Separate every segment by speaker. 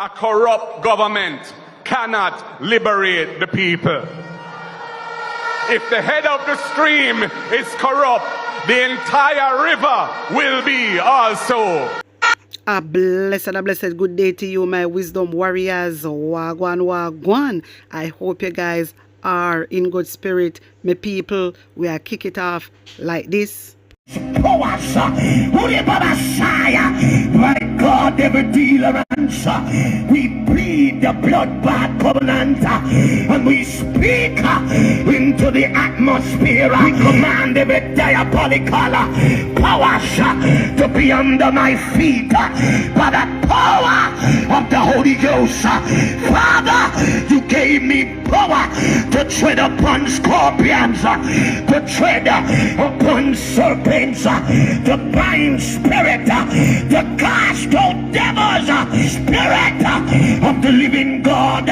Speaker 1: A corrupt government cannot liberate the people. If the head of the stream is corrupt, the entire river will be also.
Speaker 2: A blessed good day to you, my wisdom warriors. Wagwan, wagwan. I hope you guys are in good spirit. My people, we are kick it off like this.
Speaker 3: My God, every dealer answer. We plead the blood-bought covenant and we speak into the atmosphere. We command every diabolical powers to be under my feet by the power of the Holy Ghost. Father, you gave me power to tread upon scorpions, to tread upon serpents, to bind spirit, to cast out devils. Spirit of the living God,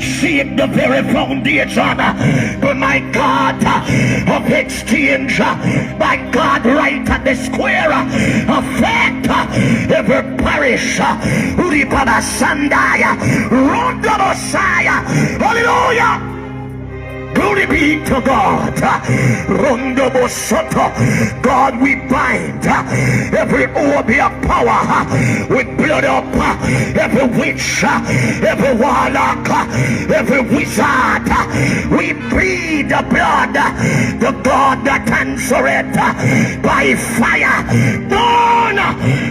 Speaker 3: shake the very foundation, my God, of exchange, my God, right at the square, affect every parish. Uribaba Sandaya, Ronda Messiah, hallelujah. Glory be to God. Rondo Bosoto. God, we bind every Obeah power with blood up, every witch, every warlock, every wizard. We plead the blood, the God that answereth by fire. Burn,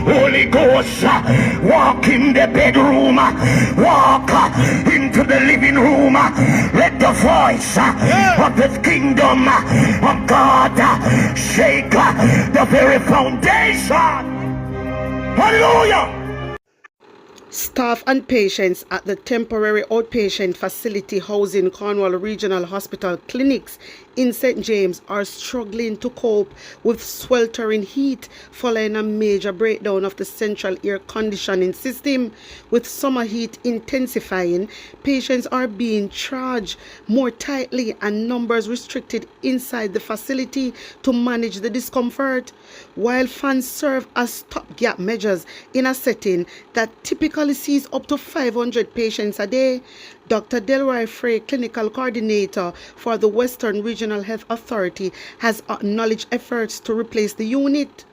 Speaker 3: Holy Ghost, walk in the bedroom, walk into the living room. Let the voice of the kingdom of God shake the very foundation. Hallelujah.
Speaker 2: Staff and patients at the temporary outpatient facility housing Cornwall Regional Hospital clinics in St. James are struggling to cope with sweltering heat following a major breakdown of the central air conditioning system. With summer heat intensifying, patients are being charged more tightly and numbers restricted inside the facility to manage the discomfort. While fans serve as stopgap measures in a setting that typically sees up to 500 patients a day, Dr. Delroy Frey, clinical coordinator for the Western Regional Health Authority, has acknowledged efforts to replace the unit,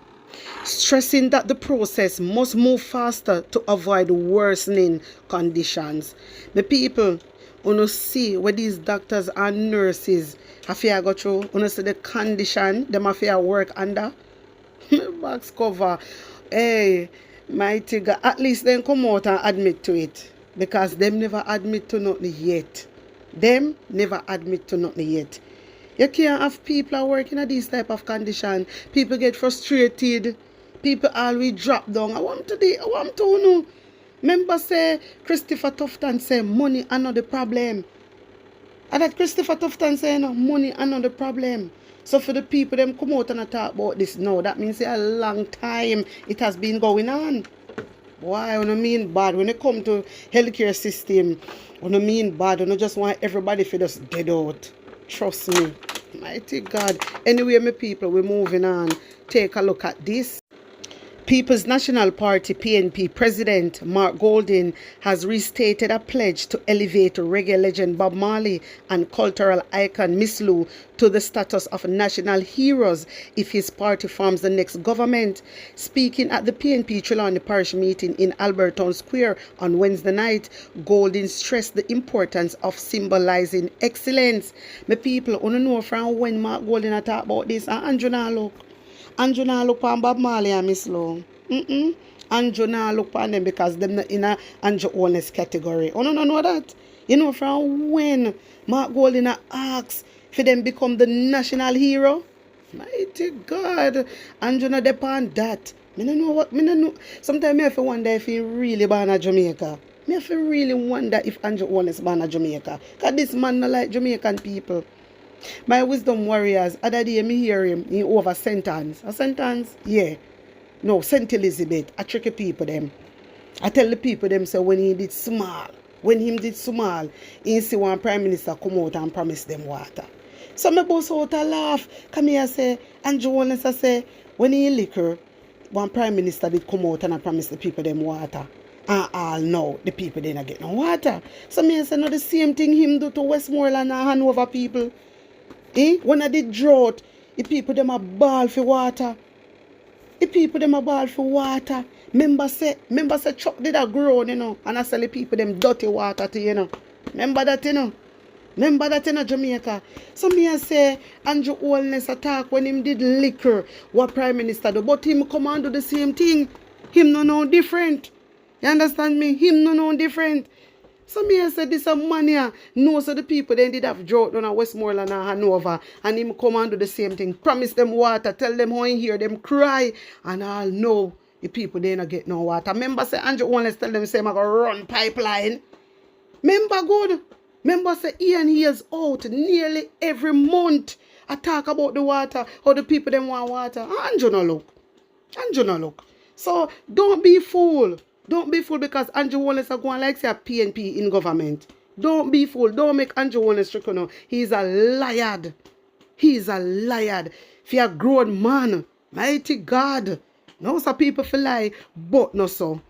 Speaker 2: stressing that the process must move faster to avoid worsening conditions. The people, you see where these doctors and nurses have to go through, you see the condition them have to work under. Box cover. Hey, mighty God, at least then come out and admit to it. Because them never admit to nothing yet. Them never admit to nothing yet. You can't have people working at this type of condition. People get frustrated. People always drop down. I want to know. Remember say Christopher Tufton say money are not the problem. And that Christopher Tufton say no, money are not the problem. So for the people them come out and talk about this now, that means a long time it has been going on. Why? I don't mean bad. When it come to healthcare system, I don't mean bad. I don't just want everybody to just dead out. Trust me. Mighty God. Anyway, my people, we're moving on. Take a look at this. People's National Party PNP President Mark Golding has restated a pledge to elevate reggae legend Bob Marley and cultural icon Miss Lou to the status of national heroes if his party forms the next government. Speaking at the PNP Trelawney Parish meeting in Albertown Square on Wednesday night, Golding stressed the importance of symbolizing excellence. My people, you know from when Mark Golding talk about this, and Andrew now look. Andrew now look on Bob Marley and Miss Lou. Andrew now look on them because them not in a Andrew Owens category. You don't know that? You know from when Mark Golding asks for them become the national hero? Mighty God. Andrew not depend that. Me no know what, me no know. Sometimes I have to wonder if he really born in Jamaica. Me have to really wonder if Andrew Owens born in Jamaica. Because this man not like Jamaican people. My wisdom warriors, other day me hear him in over sentence. A sentence? Yeah. No, St. Elizabeth. I trick the people them. I tell the people them say when he did small, he see one prime minister come out and promise them water. So me boss out a laugh. Come here say, Andrew Wallace say, when he liquor, one prime minister did come out and promise the people them water. And all now, the people they not get no water. So me say no the same thing him do to Westmoreland and Hanover people. When I did drought, the people them a ball for water. The people them a ball for water. Remember say Chuck did a grown, and I sell the people them dirty water to, Remember that, Remember that in Jamaica. So me I say Andrew Holness attack when him did liquor what Prime Minister do. But him come and do the same thing. Him no different. You understand me? Him no different. So me I say this a man here. No, so the people they did have drought down at Westmoreland and Hanover. And him come and do the same thing. Promise them water. Tell them how in here them cry. And all know the people they not get no water. Remember say Andrew Holness tell them say I'm going to run pipeline. Remember good? Remember say Ian hears out nearly every month. I talk about the water, how the people them want water. And you no look. So don't be fool. Don't be fool because Andrew Wallace are going like say a PNP in government. Don't be fool. Don't make Andrew Wallace trick on. He's a liar. He's a liar. If you're a grown man, mighty God. No some people feel lie, but no so.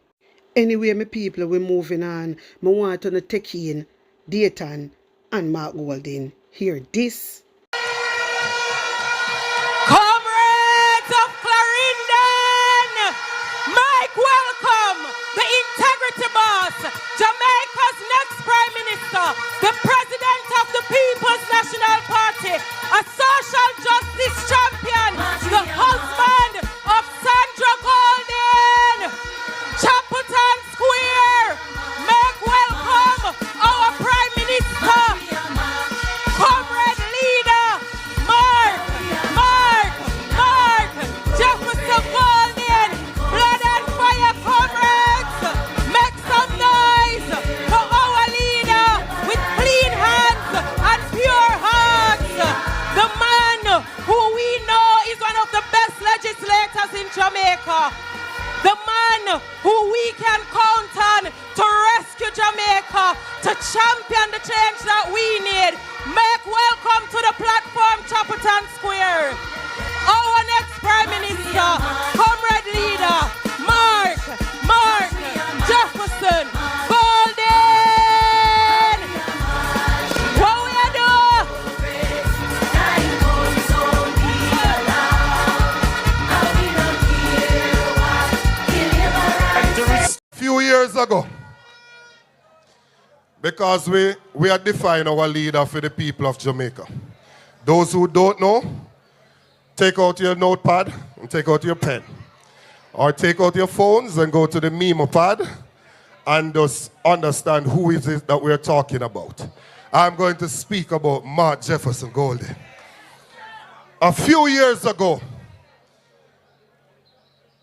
Speaker 2: Anyway, my people, we're moving on. I want to take in Dayton and Mark Golding. Hear this.
Speaker 4: Comrades of Clarendon, make welcome the integrity boss, Jamaica's next Prime Minister, the President of the People's National Party, a social justice champion, the husband of Sandra Golding, Chapelton Square. Make welcome our Prime Minister, comrade leader, Mark Jefferson Golding, blood and fire comrades. Make some noise for our leader with clean hands and pure hearts. The man who we know is one of the best legislators in Jamaica. The man who we can count on to rescue Jamaica, to champion the change that we need. Make welcome to the platform, Chapelton Square. Our next Prime Minister, comrade leader, Mark Jefferson Golding. What we are doing?
Speaker 5: Few years ago, because we are defining our leader for the people of Jamaica. Those who don't know, take out your notepad and take out your pen. Or take out your phones and go to the memo pad and just understand who is it that we're talking about. I'm going to speak about Mark Jefferson Golding. A few years ago,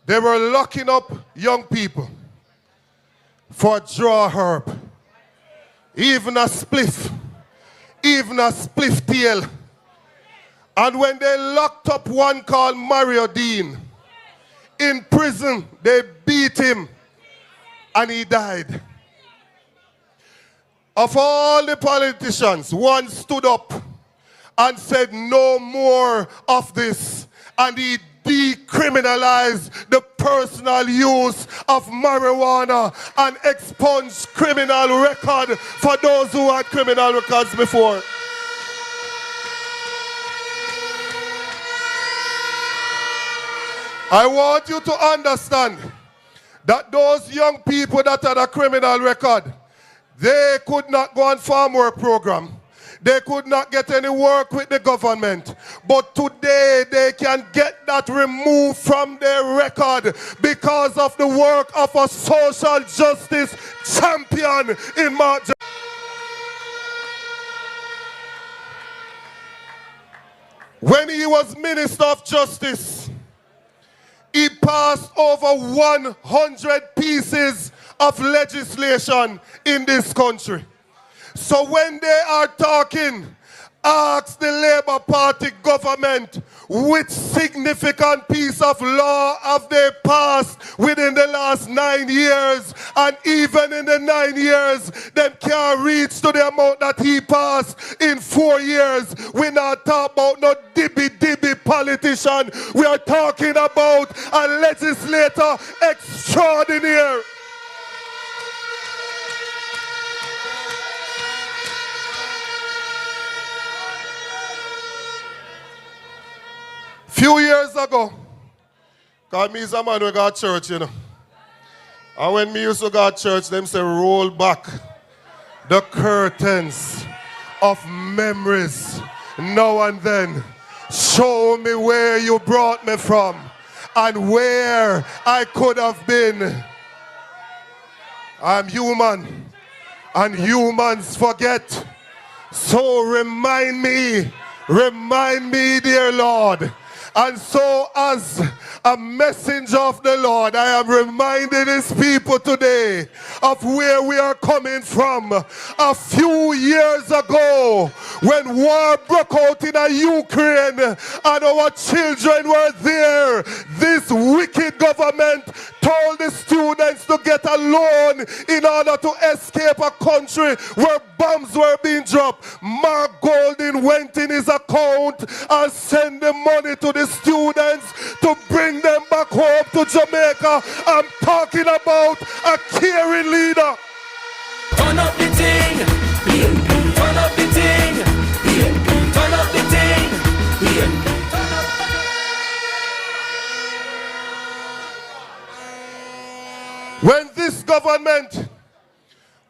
Speaker 5: they were locking up young people for a draw herb, even a spliff tail. And when they locked up one called Mario Dean in prison, they beat him and he died. Of all the politicians, one stood up and said no more of this, and he decriminalized the personal use of marijuana and expunged criminal record for those who had criminal records before. I want you to understand that those young people that had a criminal record, they could not go on farm work program. They could not get any work with the government. But today they can get that removed from their record because of the work of a social justice champion in Mark. When he was Minister of Justice, he passed over 100 pieces of legislation in this country. So when they are talking, ask the Labour Party government which significant piece of law have they passed within the last 9 years, and even in the 9 years, them can't reach to the amount that he passed in 4 years. We're not talking about no dibby politician. We are talking about a legislator extraordinaire. Few years ago, because me is a man who got church, you know. And when me used to go to church, them say roll back the curtains of memories now and then. Show me where you brought me from and where I could have been. I'm human and humans forget. So remind me, dear Lord. And so as a messenger of the Lord, I am reminding his people today of where we are coming from. A few years ago, when war broke out in Ukraine and our children were there, this wicked government told the students to get a loan in order to escape a country where bombs were being dropped. Mark Golding went in his account and sent the money to the students to bring them back home to Jamaica. I'm talking about a caring leader.
Speaker 3: Turn up the thing, turn up the thing, turn up the thing,
Speaker 5: When this government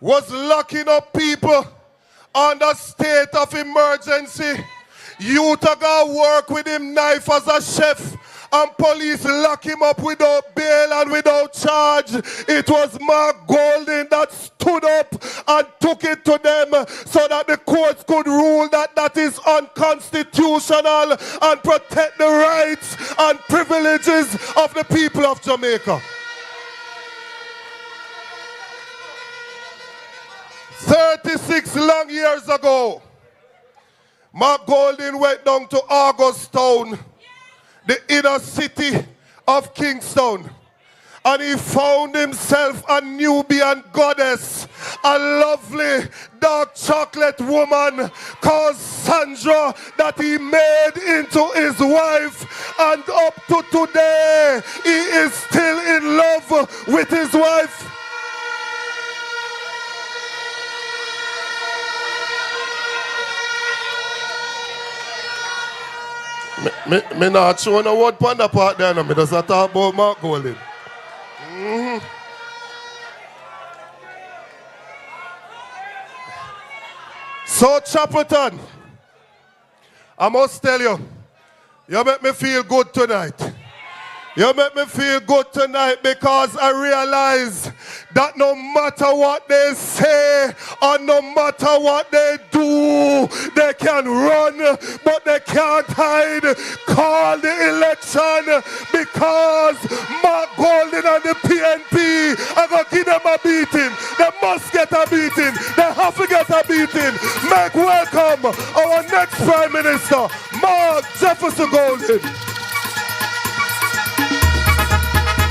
Speaker 5: was locking up people under state of emergency, youth go work with him knife as a chef, and police lock him up without bail and without charge. It was Mark Golding that stood up and took it to them so that the courts could rule that that is unconstitutional and protect the rights and privileges of the people of Jamaica. 36 long years ago, Mark Golding went down to Augustown, the inner city of Kingston, and he found himself a Nubian goddess, a lovely dark chocolate woman called Sandra that he made into his wife, and up to today he is still in love with his wife. Me not showing a word on the part there, no. Me just talk about Mark Golding. So, Chapelton, I must tell you, you make me feel good tonight. You make me feel good tonight because I realize that no matter what they say or no matter what they do, they can run, but they can't hide. Call the election because Mark Golding and the PNP are going to give them a beating. They must get a beating. They have to get a beating. Make welcome our next Prime Minister, Mark Jefferson Golding.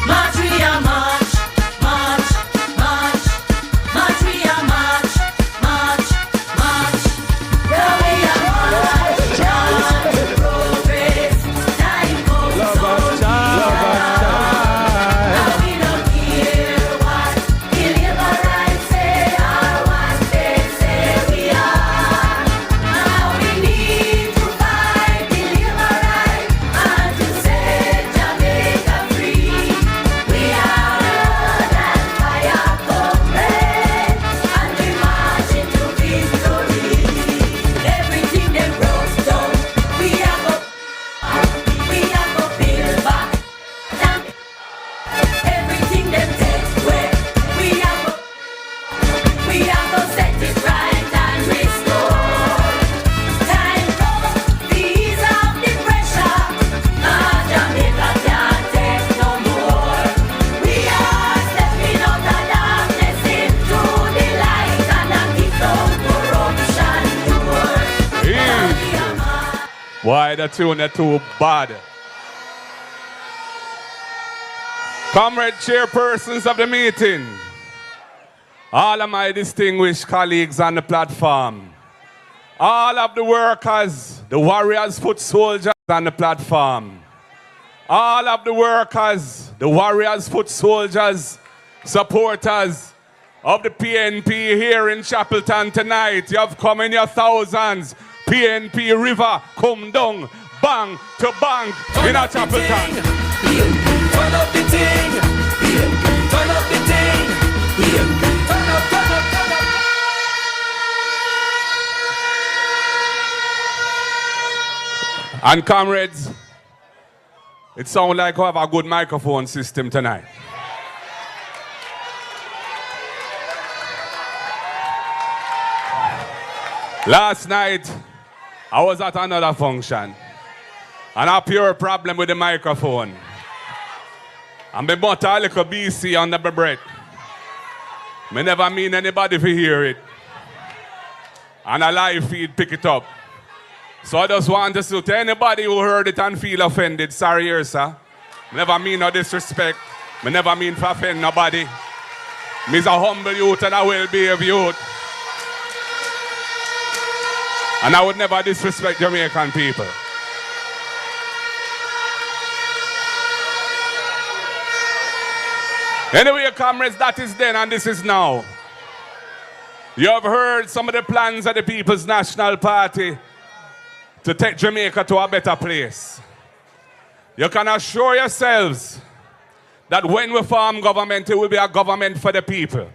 Speaker 6: March, we are march, march, march, march, we are march, march, march. Yeah, we are march, march, progress, time goes on. Now we don't care what deliverance say or what they say we are. Now we need to fight deliverance and to set Jamaica free. We are blood and fire comrades, and we march into victory. Everything they broke down, we have a build back. And everything they take away, we have a set it right and restore. Time comes, ease off the pressure. Now Jamaica can't take no more. We are stepping out of darkness into the light and a kick out corruption door. Now we are march.
Speaker 1: Why the tune are too bad? Comrade chairpersons of the meeting, all of my distinguished colleagues on the platform, all of the workers, the warriors, foot soldiers on the platform, all of the workers, the warriors, foot soldiers, supporters of the PNP here in Chapelton tonight. You have come in your thousands. PNP River, come down. bang to bang in a chapel town.
Speaker 3: Turn up the thing. Turn up the thing. Turn up, turn up, turn up.
Speaker 1: And comrades, it sounds like we have a good microphone system tonight. Last night, I was at another function, and I pure problem with the microphone. And me butter a little BC under my breath. Me never mean anybody to hear it. And a live feed pick it up. So I just want to say to anybody who heard it and feel offended, sorry here, sir. Me never mean no disrespect. Me never mean to offend nobody. Me's a humble youth and a well-behaved youth. And I would never disrespect Jamaican people. Anyway, comrades, that is then and this is now. You have heard some of the plans of the People's National Party to take Jamaica to a better place. You can assure yourselves that when we form government, it will be a government for the people.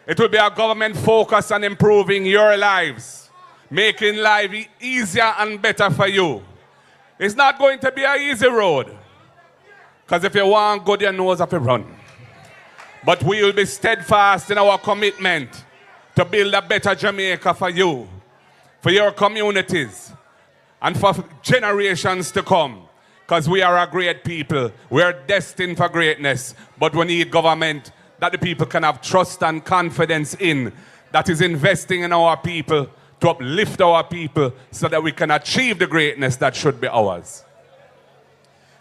Speaker 1: It will be a government focused on improving your lives, making life easier and better for you. It's not going to be an easy road, because if you want good, you know how to run. But we will be steadfast in our commitment to build a better Jamaica for you, for your communities, and for generations to come. Because we are a great people. We are destined for greatness. But we need government that the people can have trust and confidence in, that is investing in our people to uplift our people so that we can achieve the greatness that should be ours.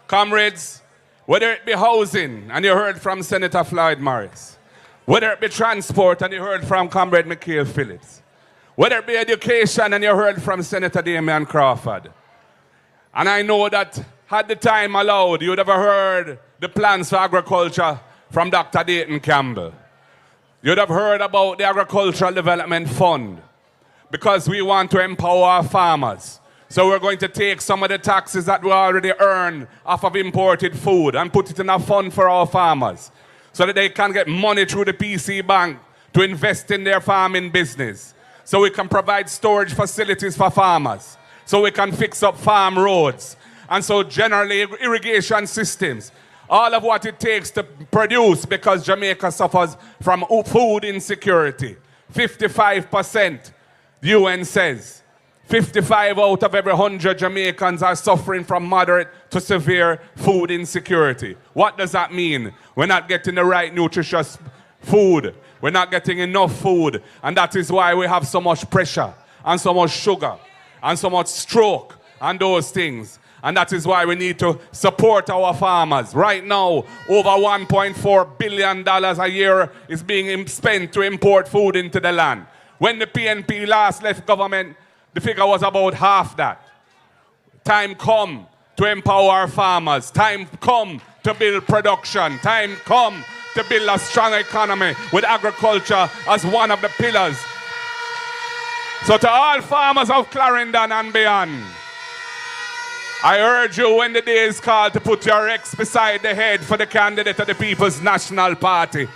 Speaker 1: Comrades, whether it be housing, and you heard from Senator Floyd Morris, whether it be transport, and you heard from Comrade Mikhail Phillips, whether it be education, and you heard from Senator Damian Crawford. And I know that had the time allowed, you would have heard the plans for agriculture from Dr. Daytoncampbell. You'd have heard about the Agricultural Development Fund, because we want to empower our farmers. So we're going to take some of the taxes that we already earn off of imported food and put it in a fund for our farmers so that they can get money through the PC Bank to invest in their farming business. So we can provide storage facilities for farmers. So we can fix up farm roads. And so generally irrigation systems. All of what it takes to produce, because Jamaica suffers from food insecurity. 55%, the UN says. 55 out of every 100 Jamaicans are suffering from moderate to severe food insecurity. What does that mean? We're not getting the right nutritious food. We're not getting enough food. And that is why we have so much pressure and so much sugar and so much stroke and those things. And that is why we need to support our farmers. Right now, over $1.4 billion a year is being spent to import food into the land. When the PNP last left government, the figure was about half that. Time come to empower our farmers. Time come to build production. Time come to build a strong economy with agriculture as one of the pillars. So to all farmers of Clarendon and beyond, I urge you when the day is called to put your X beside the head for the candidate of the People's National Party.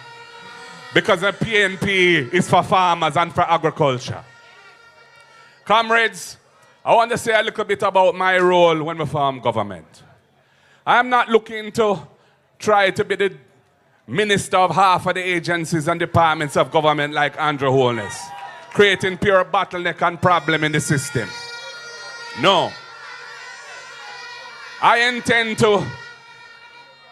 Speaker 1: Because the PNP is for farmers and for agriculture. Comrades, I want to say a little bit about my role when we form government. I am not looking to try to be the minister of half of the agencies and departments of government like Andrew Holness, creating pure bottleneck and problem in the system. No. I intend to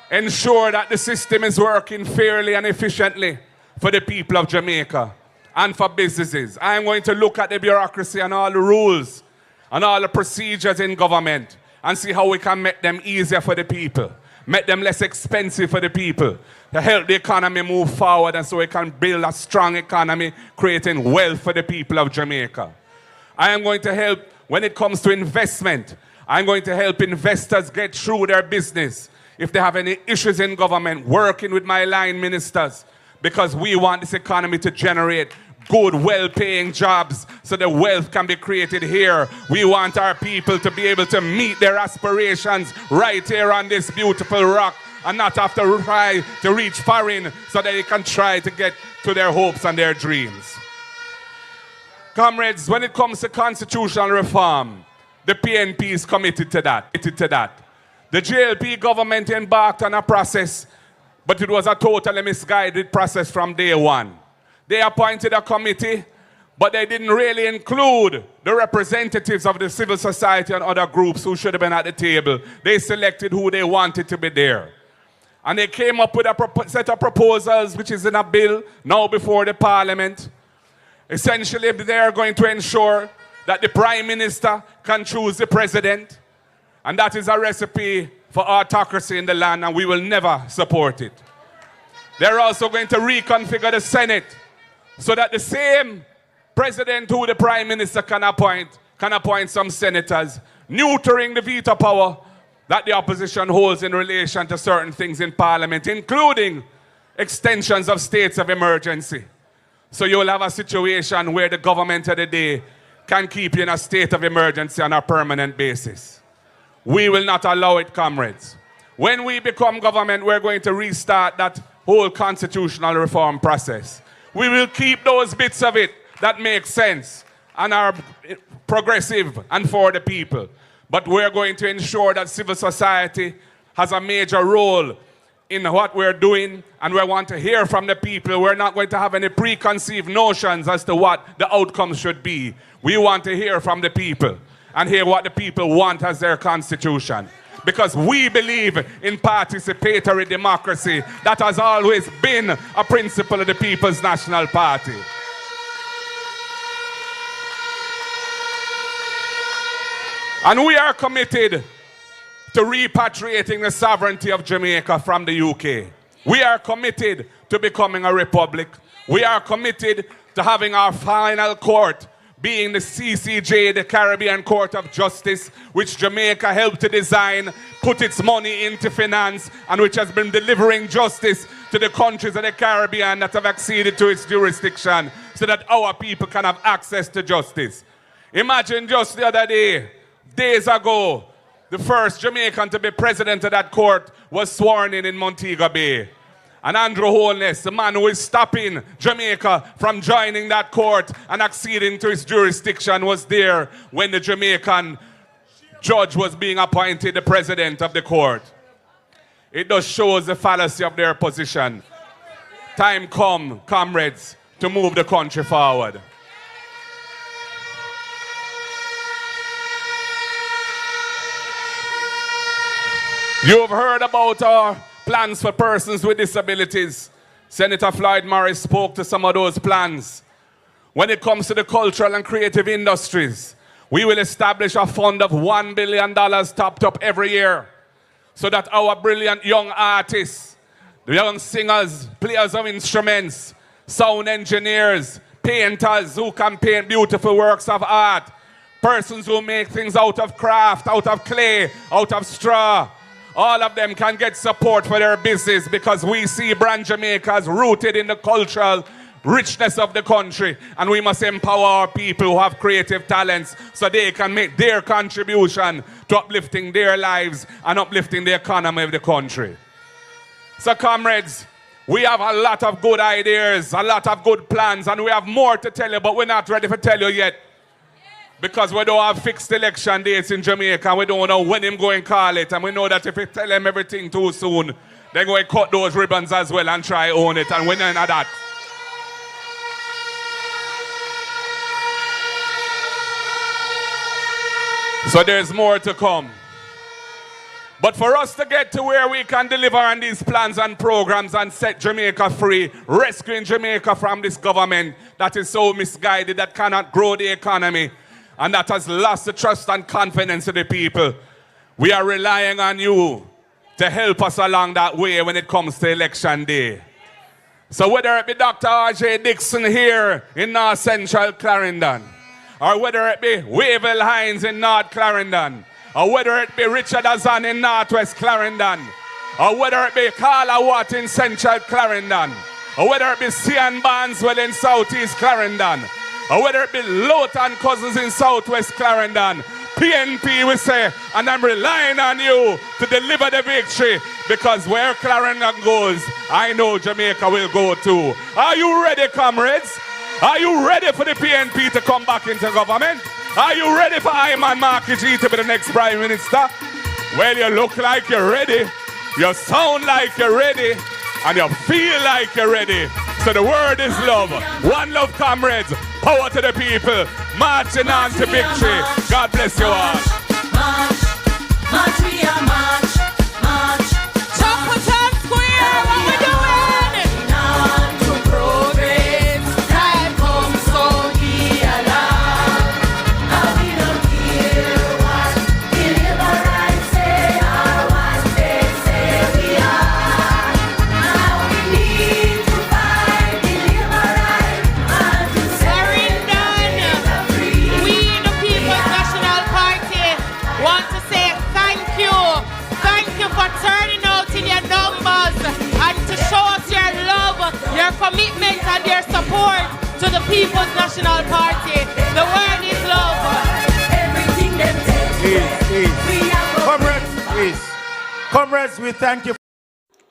Speaker 1: ensure that the system is working fairly and efficiently for the people of Jamaica and for businesses. I'm going to look at the bureaucracy and all the rules and all the procedures in government and see how we can make them easier for the people, make them less expensive for the people, to help the economy move forward and so we can build a strong economy, creating wealth for the people of Jamaica. I am going to help when it comes to investment. I'm going to help investors get through their business. If they have any issues in government, working with my line ministers, because we want this economy to generate good, well-paying jobs so the wealth can be created here. We want our people to be able to meet their aspirations right here on this beautiful rock and not have to try to reach foreign so that they can try to get to their hopes and their dreams. Comrades, when it comes to constitutional reform, the PNP is committed to that. The JLP government embarked on a process, but it was a totally misguided process from day one. They appointed a committee, but they didn't really include the representatives of the civil society and other groups who should have been at the table. They selected who they wanted to be there. And they came up with a set of proposals, which is in a bill now before the parliament. Essentially, they are going to ensure that the prime minister can choose the president. And that is a recipe for autocracy in the land, and we will never support it. They're also going to reconfigure the Senate so that the same president who the prime minister can appoint some senators, neutering the veto power that the opposition holds in relation to certain things in parliament, including extensions of states of emergency. So you'll have a situation where the government of the day can keep you in a state of emergency on a permanent basis. We will not allow it, comrades. When we become government, we're going to restart that whole constitutional reform process. We will keep those bits of it that make sense and are progressive and for the people. But we're going to ensure that civil society has a major role in what we're doing, and we want to hear from the people. We're not going to have any preconceived notions as to what the outcomes should be. We want to hear from the people and hear what the people want as their constitution. Because we believe in participatory democracy. That has always been a principle of the People's National Party. And we are committed to repatriating the sovereignty of Jamaica from the UK. We are committed to becoming a republic. We are committed to having our final court being the CCJ, the Caribbean Court of Justice, which Jamaica helped to design, put its money into finance, and which has been delivering justice to the countries of the Caribbean that have acceded to its jurisdiction so that our people can have access to justice. Imagine just the other day, days ago, the first Jamaican to be president of that court was sworn in Montego Bay. And Andrew Holness, the man who is stopping Jamaica from joining that court and acceding to its jurisdiction, was there when the Jamaican judge was being appointed the president of the court. It just shows the fallacy of their position. Time come, comrades, to move the country forward. You've heard about our plans for persons with disabilities. Senator Floyd Morris spoke to some of those plans. When it comes to the cultural and creative industries, we will establish a fund of $1 billion topped up every year so that our brilliant young artists, the young singers, players of instruments, sound engineers, painters who can paint beautiful works of art, persons who make things out of craft, out of clay, out of straw, all of them can get support for their business because we see Brand Jamaica as rooted in the cultural richness of the country, and we must empower our people who have creative talents so they can make their contribution to uplifting their lives and uplifting the economy of the country. So comrades, we have a lot of good ideas, a lot of good plans, and we have more to tell you, but we're not ready to tell you yet. Because we don't have fixed election dates in Jamaica, we don't know when him going to call it, and we know that if we tell them everything too soon, they're going to cut those ribbons as well and try own it, and we're none of that. So there's more to come. But for us to get to where we can deliver on these plans and programs and set Jamaica free, rescuing Jamaica from this government that is so misguided, that cannot grow the economy, and that has lost the trust and confidence of the people, we are relying on you to help us along that way when it comes to election day. So whether it be Dr. R.J. Dixon here in North Central Clarendon, or whether it be Wavell Hines in North Clarendon, or whether it be Richard Azan in Northwest Clarendon, or whether it be Carla Watt in Central Clarendon, or whether it be Cian Barneswell in Southeast Clarendon, or whether it be Lowton Cousins in Southwest Clarendon, PNP we say, and I'm relying on you to deliver the victory, because where Clarendon goes, I know Jamaica will go too. Are you ready, comrades? Are you ready for the PNP to come back into government? Are you ready for Ayman Marky G to be the next Prime Minister? Well, you look like you're ready, you sound like you're ready, and you feel like you're ready. So the word is love. One love, comrades. Power to the people. Marching on to victory. God bless you all.
Speaker 6: March, march, we are march, march.
Speaker 4: Chapel Square, what we doing?
Speaker 6: On to progress, time comes so we along. And we don't care what the liberals say or what they say we are. Now we need to fight the liberals and to
Speaker 4: Clarendon, we the People's National Party want to say thank you. Thank you for turning out in your numbers and to show us your love, your commitment and your support to the People's National Party. The word is love.
Speaker 6: everything them take. We are
Speaker 7: Comrades, comrades, we thank you.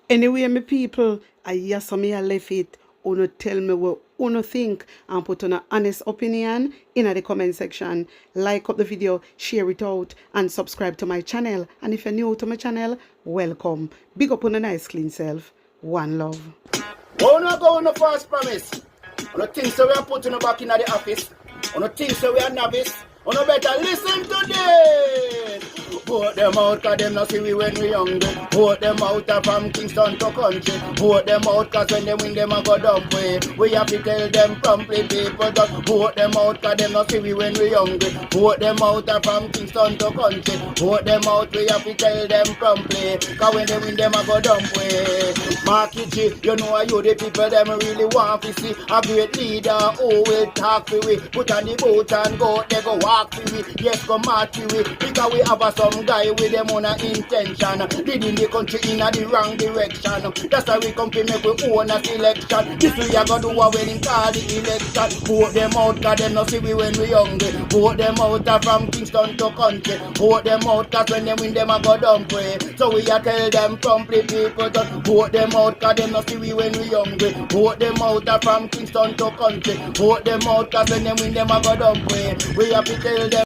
Speaker 2: Anyway, my people, I hear some me I left it. Uno tell me what uno think and put on an honest opinion in the comment section. Like up the video, share it out, and subscribe to my channel. And if you're new to my channel, welcome. Big up on a nice clean self. One love.
Speaker 8: Oh, no go on the first promise. On the things that we are putting back in the office. On the things that we are novice. On the better listen to this. Vote them out, cause them not see we when we hungry. Vote them out from Kingston to country. Vote them out, cause when they win them a go dump way. We have to tell them promptly, people just vote them out, cause them not see we when we hungry. Vote them out from Kingston to country. Vote them out, we have to tell them promptly, cause when they win them a go dump way. Marky G, you know you the people them really want to see a great leader who will talk to we. Put on the boat and go, they go walk to we. Yes, go march to we, because we have some guy with them on a intention, leading the country in the wrong direction. That's why we come to make we own a selection. This we are gonna do a wedding call the election. Vote them out, cause them not see we when we hungry. Vote them out from Kingston to country. Vote them out, cause when they win them a go dump way. So we a tell them promptly, people just vote them out, cause them not see we when we hungry. Vote them out from Kingston to country. Vote them out, cause when they win them a go dump way. We have to tell them